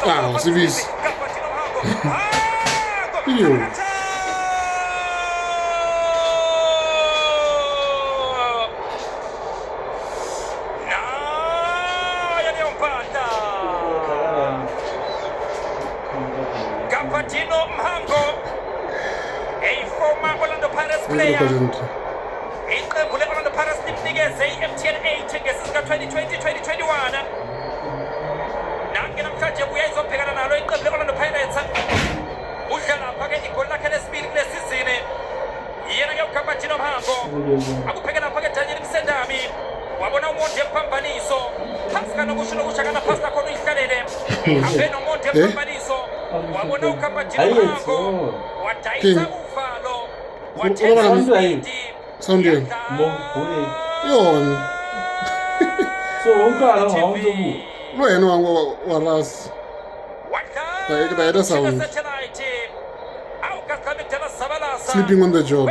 Ah, serviço. Mhango, a former Orlando Pirates player. Iqembu le-Orlando Pirates limnikeze i-MTN 8 ngesizini ka-2020-2021. Nanke namhlanje buya izobhekana nalo iqembu le-Orlando Pirates. Udlala lapha-ke igoli lakhe lesibili kule sizini. Yena-ke uGabatino Mhango. Akubheke lapha-ke Daniel Msendami. Wabona umonde mpambaniso. Phansi kanokusho nokusha kana phasi nakhona uyihlalele. Abe nomonde mpambaniso. Wabona uGabatino Mhango. Wadayisa uvalo. Wathenga isibindi. Sounding. Yon. So unkala hawuzo bu. Lo yena waras. Bayada sound. Sleeping on the job.